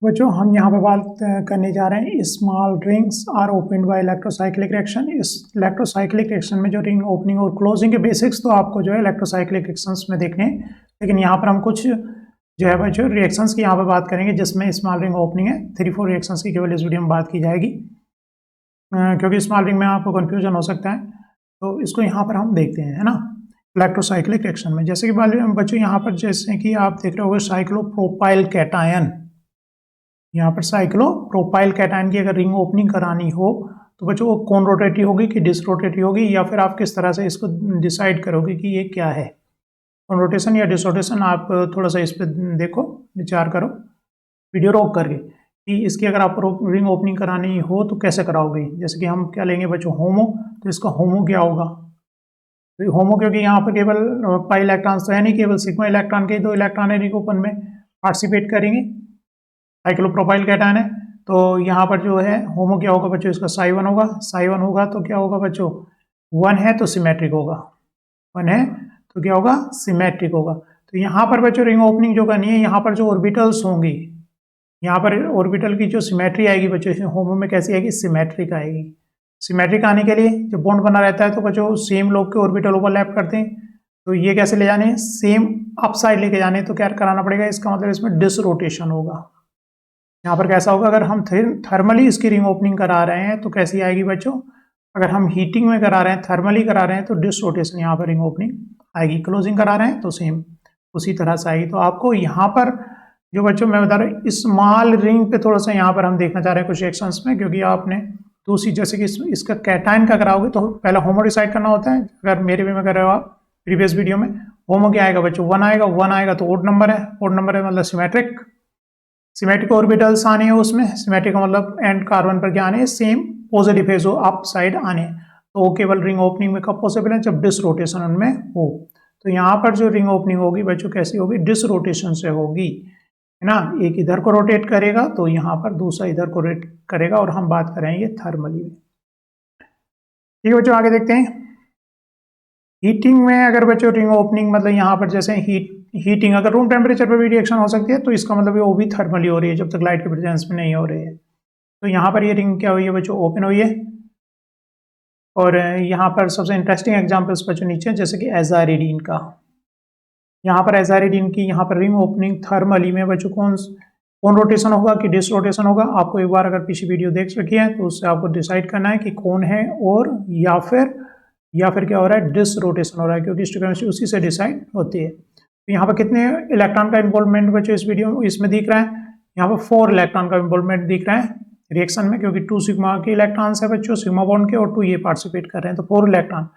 बच्चों हम यहाँ पर बात करने जा रहे हैं small rings are opened by electrocyclic reaction. इस इलेक्ट्रोसाइक्लिक रिएक्शन में जो रिंग ओपनिंग और क्लोजिंग के बेसिक्स तो आपको जो है इलेक्ट्रोसाइक्लिक रिएक्शंस में देखने हैं, लेकिन यहाँ पर हम कुछ जो है बच्चों रिएक्शंस की यहाँ पर बात करेंगे जिसमें स्मॉल रिंग ओपनिंग है। 3-4 रिएक्शंस की केवल इस वीडियो में बात की जाएगी क्योंकि स्मॉल रिंग में आपको कन्फ्यूजन हो सकता है, तो इसको यहाँ पर हम देखते हैं, है ना। इलेक्ट्रोसाइक्लिक रिएक्शन में जैसे कि बच्चों यहाँ पर जैसे कि आप देख रहे होंगे साइक्लोप्रोपाइल कैटायन, यहाँ पर साइक्लोप्रोपाइल कैटायन की अगर रिंग ओपनिंग करानी हो तो बच्चों वो कौन रोटेटिव होगी कि डिसरोटेटिव होगी, या फिर आप किस तरह से इसको डिसाइड करोगे कि ये क्या है, कौन रोटेशन या डिसरोटेशन। आप थोड़ा सा इस पर देखो, विचार करो वीडियो रोक करके कि इसकी अगर आप रिंग ओपनिंग करानी हो तो कैसे कराओगे। जैसे कि हम क्या लेंगे बच्चों, होमो, तो इसका होमो क्या होगा, तो होमो क्योंकि यहाँ पर केवल पाई इलेक्ट्रॉन्स तो है नहीं, केवल सिग्मा इलेक्ट्रॉन के 2 इलेक्ट्रॉन है रिंग ओपन में पार्टिसिपेट करेंगे। साइक्लोप्रोपाइल कैटायन है तो यहाँ पर जो है होमो क्या होगा बच्चों, इसका psi1 होगा। psi1 होगा तो क्या होगा बच्चों, 1 है तो सिमेट्रिक होगा, 1 है तो क्या होगा, सिमेट्रिक होगा। तो यहाँ पर बच्चों रिंग ओपनिंग जो करनी है, यहाँ पर जो ऑर्बिटल्स होंगी, यहाँ पर ऑर्बिटल की जो सिमेट्री आएगी बच्चों, इसमें होमो में कैसी आएगी, सिमेट्रिक आएगी। सिमेट्रिक आने के लिए जब बॉन्ड बना रहता है तो बच्चों सेम लोग के ऑर्बिटल ओवरलैप करते हैं, तो ये कैसे ले जाने, सेम अप साइड लेके जाने, तो क्या कराना पड़ेगा, इसका मतलब इसमें डिसरोटेशन होगा। यहाँ पर कैसा होगा, अगर हम थर्मली इसकी रिंग ओपनिंग करा रहे हैं तो कैसी आएगी बच्चों, अगर हम हीटिंग में करा रहे हैं, थर्मली करा रहे हैं तो डिसरोटेशन यहाँ पर रिंग ओपनिंग आएगी। क्लोजिंग करा रहे हैं तो सेम उसी तरह से आएगी। तो आपको यहाँ पर जो बच्चों मैं बता रहा हूँ स्मॉल रिंग पे थोड़ा सा यहाँ पर हम देखना चाह रहे हैं कुछ रिएक्शंस में, क्योंकि आपने दूसरी जैसे कि इसका कैटायन का कराओगे तो पहले होमो डिसाइड करना होता है। अगर मेरे वे में कर रहे हो आप प्रीवियस वीडियो में, होमो क्या आएगा बच्चों, 1 आएगा। 1 आएगा तो ओड नंबर है, ओड नंबर है मतलब सिमेट्रिक, सिमेट्रिक ऑर्बिटल्स आने हैं उसमें। सिमेट्रिक का मतलब एंड कार्बन पर क्या आने हैं, सेम पॉजिटिव फेज हो, अप साइड आने, तो वो केवल रिंग ओपनिंग में कब पॉसिबल है, जब डिसरोटेशन उनमें हो। तो यहाँ पर जो रिंग ओपनिंग होगी बच्चों कैसी होगी, डिसरोटेशन से होगी, है ना। एक इधर को रोटेट करेगा तो यहाँ पर दूसरा इधर को रोटेट करेगा, और हम बात करेंगे थर्मली में। ठीक है बच्चों, आगे देखते हैं। हीटिंग में अगर बच्चों रिंग ओपनिंग मतलब यहाँ पर जैसे हीटिंग अगर रूम टेम्परेचर पर भी रिएक्शन हो सकती है, तो इसका मतलब वो भी थर्मली हो रही है जब तक लाइट के प्रेजेंस में नहीं हो रही है। तो यहाँ पर ये रिंग क्या हुई है बच्चों, ओपन हुई है। और यहाँ पर सबसे इंटरेस्टिंग एग्जांपल्स बच्चों नीचे, जैसे कि एजारिडीन का, यहाँ पर एजारिडीन की यहाँ पर रिंग ओपनिंग थर्मली में बच्चों कौन रोटेशन होगा कि डिस रोटेशन होगा। आपको एक बार अगर पिछली वीडियो देख रखी है तो उससे आपको डिसाइड करना है कि कौन है, और या फिर क्या हो रहा है, डिस रोटेशन हो रहा है, क्योंकि स्टोकेस्टिक उसी से डिसाइड होती है। तो यहाँ पर कितने इलेक्ट्रॉन का इन्वॉल्वमेंट बच्चों इस वीडियो इसमें दिख रहा है, यहाँ पर 4 इलेक्ट्रॉन का इन्वॉल्वमेंट दिख रहा है रिएक्शन में, क्योंकि 2 सिग्मा के इलेक्ट्रॉन्स है बच्चों, सिग्मा बॉन्ड के, और 2 ये पार्टिसिपेट कर रहे हैं, तो 4 इलेक्ट्रॉन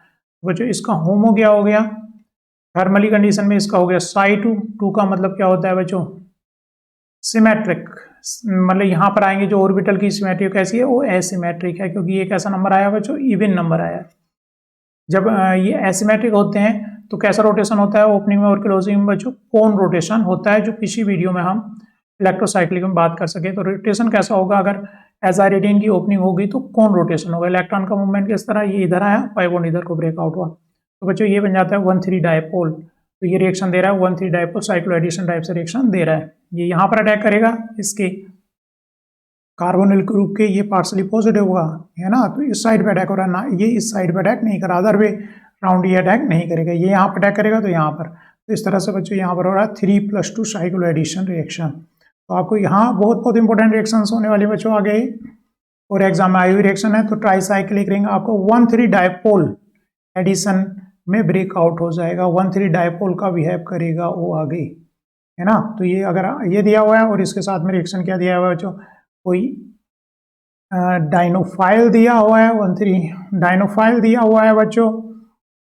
बच्चों। इसका होमो क्या हो गया, थर्मली कंडीशन में इसका हो गया psi2 का मतलब क्या होता है बच्चों, सिमेट्रिक। मतलब यहाँ पर आएंगे जो ऑर्बिटल की सिमेट्री कैसी है, वो एसिमेट्रिक है, क्योंकि ये कैसा नंबर आया बच्चों, इवन नंबर आया। जब ये एसिमेट्रिक होते हैं तो कैसा रोटेशन होता है ओपनिंग में और क्लोजिंग में बच्चों, कौन रोटेशन होता है, जो पिछली वीडियो में हम इलेक्ट्रोसाइक्लिक में बात कर सके। तो रोटेशन कैसा होगा, अगर एजारिडीन की ओपनिंग होगी तो कौन रोटेशन होगा, इलेक्ट्रॉन का मूवमेंट किस तरह, ये इधर आया, पाई बॉन्ड इधर को ब्रेकआउट हुआ, तो बच्चों ये बन जाता है 1,3 डायपोल। तो ये रिएक्शन दे रहा है 1,3 डायपोल, साइक्लो एडिशन टाइप से रिएक्शन दे रहा है। ये यहाँ पर अटैक करेगा इसके कार्बोनिल ग्रुप के, ये पार्सली पॉजिटिव होगा, है ना। तो इस साइड पे अटैक हो रहा है ना, ये इस साइड पे अटैक नहीं करा, अदर वे राउंड ये अटैक नहीं करेगा, ये यहाँ पर अटैक करेगा तो यहाँ पर। तो इस तरह से बच्चों यहाँ पर हो रहा है 3+2 साइक्लो एडिशन रिएक्शन। तो आपको यहाँ बहुत इंपॉर्टेंट रिएक्शन होने वाली बच्चों आगे, और एग्जाम में आई हुई रिएक्शन है। तो ट्राईसाइक्लिक रिंग आपको 1,3 डायपोल एडिशन में ब्रेकआउट हो जाएगा, 1,3 डायपोल का बिहेव करेगा वो आगे, है ना। तो ये अगर ये दिया हुआ है और इसके साथ में रिएक्शन क्या दिया हुआ है बच्चों, कोई डाइनोफाइल दिया हुआ है, 1,3 डाइनोफाइल दिया हुआ है बच्चों,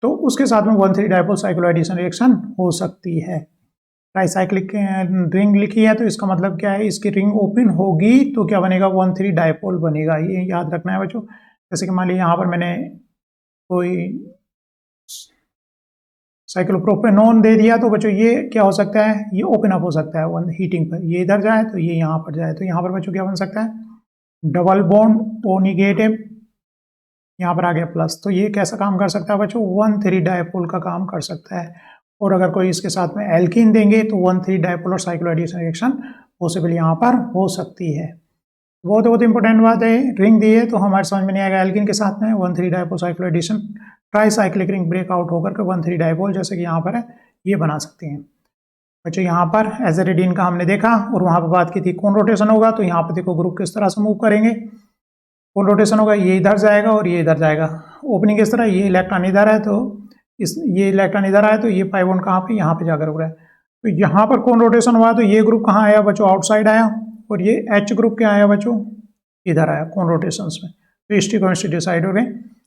तो उसके साथ में 1,3 डायपोल साइक्लो एडिशन रिएक्शन हो सकती है। ट्राईसाइक्लिक रिंग लिखी है तो इसका मतलब क्या है, इसकी रिंग ओपन होगी तो क्या बनेगा, 1,3 डायपोल बनेगा, ये याद रखना है बच्चों। जैसे कि मान लीजिए यहाँ पर मैंने कोई साइक्लोप्रोपेनॉन दे दिया, तो बच्चों ये क्या हो सकता है, ये ओपन अप हो सकता है हीटिंग पर, ये इधर जाए तो ये यहाँ पर जाए, तो यहाँ पर बच्चों क्या बन सकता है, डबल बॉन्ड ओ निगेटिव, यहाँ पर आ गया प्लस। तो ये कैसा काम कर सकता है बच्चों, 1,3 डायपोल का काम कर सकता है। और अगर कोई इसके साथ में एल्कीन देंगे तो 1,3 डायपोल और साइक्लो एडिशन रिएक्शन पॉसिबल यहाँ पर हो सकती है। बहुत बहुत इंपॉर्टेंट बात है, रिंग दी है तो हमारे समझ में नहीं आएगा एल्कीन के साथ में 1,3 dipole cycloaddition tricyclic ring breakout होकर के 1,3 डायपोल जैसे कि यहाँ पर है ये बना सकते हैं। बच्चों यहाँ पर एजेरिडीन का हमने देखा और वहाँ पर बात की थी कौन रोटेशन होगा, तो यहाँ पर देखो ग्रुप किस तरह से मूव करेंगे। कौन रोटेशन होगा, ये इधर जाएगा और ये इधर जाएगा। ओपनिंग किस तरह, ये इलेक्ट्रॉन इधर है तो ये इलेक्ट्रॉन इधर आया तो ये पाई बॉन्ड कहाँ पे, यहाँ पे जाकर हो रहा है। तो यहाँ पर कौन रोटेशन हुआ तो ये ग्रुप कहाँ आया बच्चों, आउटसाइड आया, और ये एच ग्रुप क्या आया बच्चों, इधर आया कौन रोटेशंस में। तो स्टिकोइस्टी डिसाइड हो गए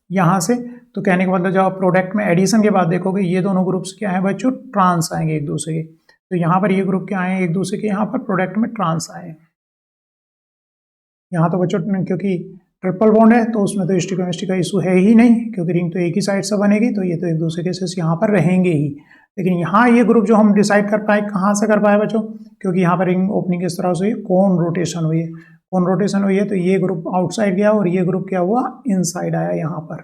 यहाँ से। तो कहने का मतलब जब आप प्रोडक्ट में एडिशन के बाद देखोगे ये दोनों ग्रुप्स क्या है बच्चों, ट्रांस आएंगे एक दूसरे के। तो यहाँ पर ये ग्रुप क्या आए एक दूसरे के, यहाँ पर प्रोडक्ट में ट्रांस आए। यहाँ तो बच्चों क्योंकि ट्रिपल बॉन्ड है तो उसमें तो स्टिकोइस्टी का इशू है ही नहीं, क्योंकि रिंग तो एक ही साइड से बनेगी, तो ये तो एक दूसरे के साथ यहाँ पर रहेंगे ही। लेकिन यहाँ ये ग्रुप जो हम डिसाइड कर पाए, कहाँ से कर पाए बच्चों, क्योंकि यहाँ पर रिंग ओपनिंग इस तरह से हुई, कौन रोटेशन हुई है, कौन रोटेशन हुई है तो ये ग्रुप आउटसाइड गया और ये ग्रुप क्या हुआ, इनसाइड आया यहाँ पर।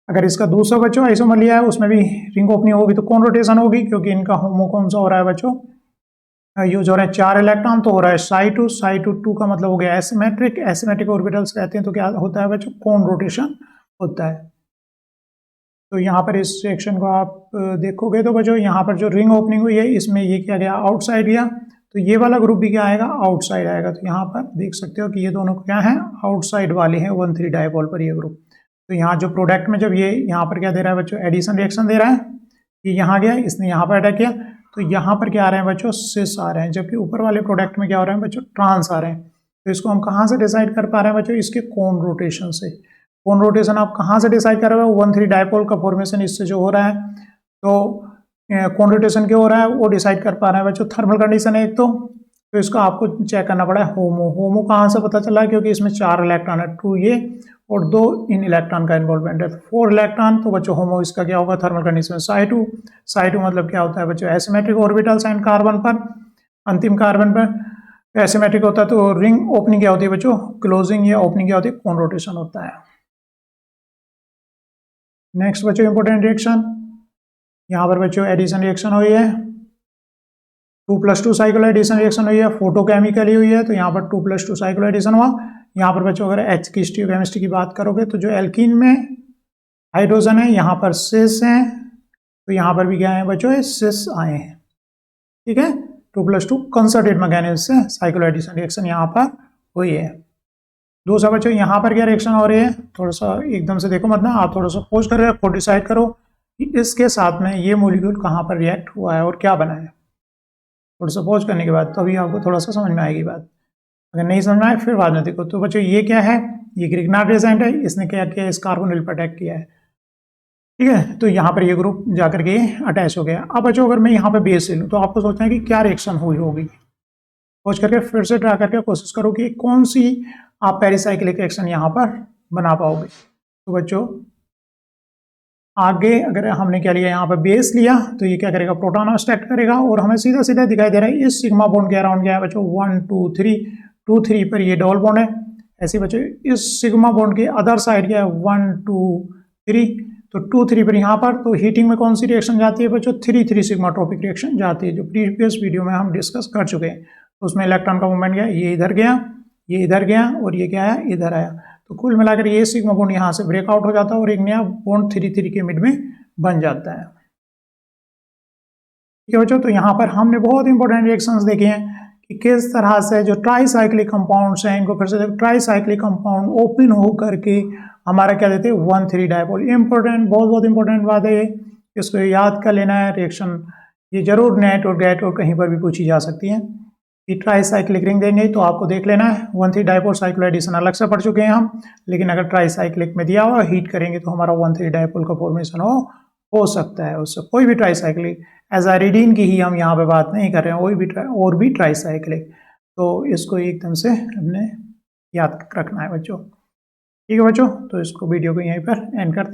अगर इसका दूसरा बच्चों आइसोमर लिया है उसमें भी रिंग ओपनिंग होगी तो कौन रोटेशन होगी, क्योंकि इनका होमो कौन सा हो रहा है बच्चों, यूज हो रहा है 4 इलेक्ट्रॉन, तो हो रहा है साई टू का मतलब हो गया एसिमेट्रिक। एसिमेट्रिक ऑर्बिटल्स कहते हैं तो क्या होता है बच्चों, कौन रोटेशन होता है। तो यहाँ पर इस सेक्शन को आप देखोगे तो बच्चों यहाँ पर जो रिंग ओपनिंग हुई है इसमें ये क्या गया, आउटसाइड गया, तो ये वाला ग्रुप भी क्या आएगा, आउटसाइड आएगा। तो यहाँ पर देख सकते हो कि ये दोनों क्या है, आउटसाइड वाले हैं 1,3 डायपोल पर ये ग्रुप। तो यहाँ जो प्रोडक्ट में जब ये यहाँ पर क्या दे रहा है बच्चों, एडिशन रिएक्शन दे रहा है, ये यहाँ गया, इसने यहाँ पर अटैक किया, तो यहाँ पर क्या आ रहे हैं बच्चों, सिस आ रहे हैं, जबकि ऊपर वाले प्रोडक्ट में क्या हो रहे हैं बच्चों, ट्रांस आ रहे हैं। तो इसको हम कहाँ से डिसाइड कर पा रहे हैं बच्चों, इसके कौन रोटेशन से। कौन रोटेशन आप कहाँ से डिसाइड कर रहे हो, 1,3 डायपोल का फॉर्मेशन इससे जो हो रहा है, तो कौन रोटेशन क्यों हो रहा है वो डिसाइड कर पा रहे हैं बच्चों। थर्मल कंडीशन है एक तो इसको आपको चेक करना पड़ा है होमो कहाँ से पता चला, क्योंकि इसमें 4 इलेक्ट्रॉन है, 2 ये और 2 इन इलेक्ट्रॉन का इन्वॉल्वमेंट है, 4 इलेक्ट्रॉन। तो बच्चों होमो इसका क्या होगा थर्मल कंडीशन में, साई टू मतलब क्या होता है बच्चों, एसिमेट्रिक ऑर्बिटल्स एंड कार्बन पर, अंतिम कार्बन पर एसिमेट्रिक होता है। तो रिंग ओपनिंग क्या होती है बच्चों, क्लोजिंग या ओपनिंग क्या होती है, कौन रोटेशन होता है। नेक्स्ट बच्चों इंपॉर्टेंट रिएक्शन, यहाँ पर बच्चों एडिशन रिएक्शन हुई है, 2+2 साइक्लो एडिशन रिएक्शन हुई है, फोटोकेमिकली हुई है, तो यहाँ पर 2+2 साइक्लो एडिशन हुआ। यहाँ पर बच्चों अगर H की स्टीरियोकेमिस्ट्री की बात करोगे तो जो एल्कीन में हाइड्रोजन है यहाँ पर सिस हैं, तो यहाँ पर भी क्या है बच्चों, सिस आए हैं, ठीक है। 2+2 कंसर्टेड मैकेनिज्म से साइक्लो एडिशन रिएक्शन यहाँ पर हुई है। दूसरा बच्चों यहाँ पर क्या रिएक्शन हो रही है, थोड़ा सा एकदम से देखो मत ना, आप थोड़ा सा खोज कर खुद डिसाइड करो कि इसके साथ में ये मोलिक्यूल कहाँ पर रिएक्ट हुआ है और क्या बना है। थोड़ा सा खोज करने के बाद तो अभी आपको थोड़ा सा समझ में आएगी बात, अगर नहीं समझ में आए फिर बाद में देखो। तो बच्चों ये क्या है, ये ग्रिग्नार्ड रिएजेंट है, इसने क्या किया, इस कार्बोनिल पर अटैक किया है, ठीक है। तो यहाँ पर ये ग्रुप जाकर के अटैच हो गया। अब बच्चों अगर मैं यहाँ पे बेस ले लूँ तो आपको सोचना है कि क्या रिएक्शन हुई होगी, खोज करके फिर से ट्राई करके कोशिश करो कि कौन सी आप पेरिसाइक्लिक रिएक्शन यहाँ पर बना पाओगे। तो बच्चों आगे अगर हमने क्या लिया, यहाँ पर बेस लिया तो ये क्या करेगा, प्रोटॉन अट्रैक्ट करेगा और हमें सीधा सीधा दिखाई दे रहा है इस सिग्मा बॉन्ड के अराउंड क्या है बच्चों, 1 2 3 2 3 पर ये डबल बॉन्ड है। ऐसे बच्चों इस सिग्मा बॉन्ड के अदर साइड क्या है, 1 2 3, तो 2 3 पर यहाँ पर तो हीटिंग में कौन सी रिएक्शन जाती है बच्चों, 3 3 सिग्माट्रोपिक रिएक्शन जाती है, जो प्रीवियस वीडियो में हम डिस्कस कर चुके हैं। तो उसमें इलेक्ट्रॉन का मूवमेंट गया, ये इधर गया, ये इधर गया और ये क्या है, इधर आया। तो कुल मिलाकर ये सिग्मा बॉन्ड यहाँ से ब्रेकआउट हो जाता है और एक नया बॉन्ड 3 3 के मिड में बन जाता है, ठीक है बच्चों। तो यहाँ पर हमने बहुत इंपॉर्टेंट रिएक्शंस देखे हैं कि किस तरह से जो ट्राईसाइक्लिक कंपाउंड्स हैं, इनको फिर से ट्राईसाइक्लिक कंपाउंड ओपन हो करके हमारा क्या देते हैं, 1,3 डायपोल। इंपॉर्टेंट, बहुत इंपॉर्टेंट बात है, इसको याद कर लेना है। रिएक्शन ये जरूर नेट और गेट और कहीं पर भी पूछी जा सकती है कि ट्राईसाइक्लिक रिंग देंगे तो आपको देख लेना है 1,3 डायपोल साइक्लो एडिशन अलग से पढ़ चुके हैं हम, लेकिन अगर ट्राईसाइक्लिक में दिया हुआ हीट करेंगे तो हमारा 1,3 डायपोल का फॉर्मेशन हो सकता है। उससे कोई भी ट्राईसाइक्लिक, एजाइडिन की ही हम यहाँ पे बात नहीं कर रहे हैं, और भी ट्राईसाइक्लिक, तो इसको एकदम से हमने याद रखना है बच्चों, ठीक है बच्चों। तो इसको वीडियो को यहीं पर एंड करते हैं।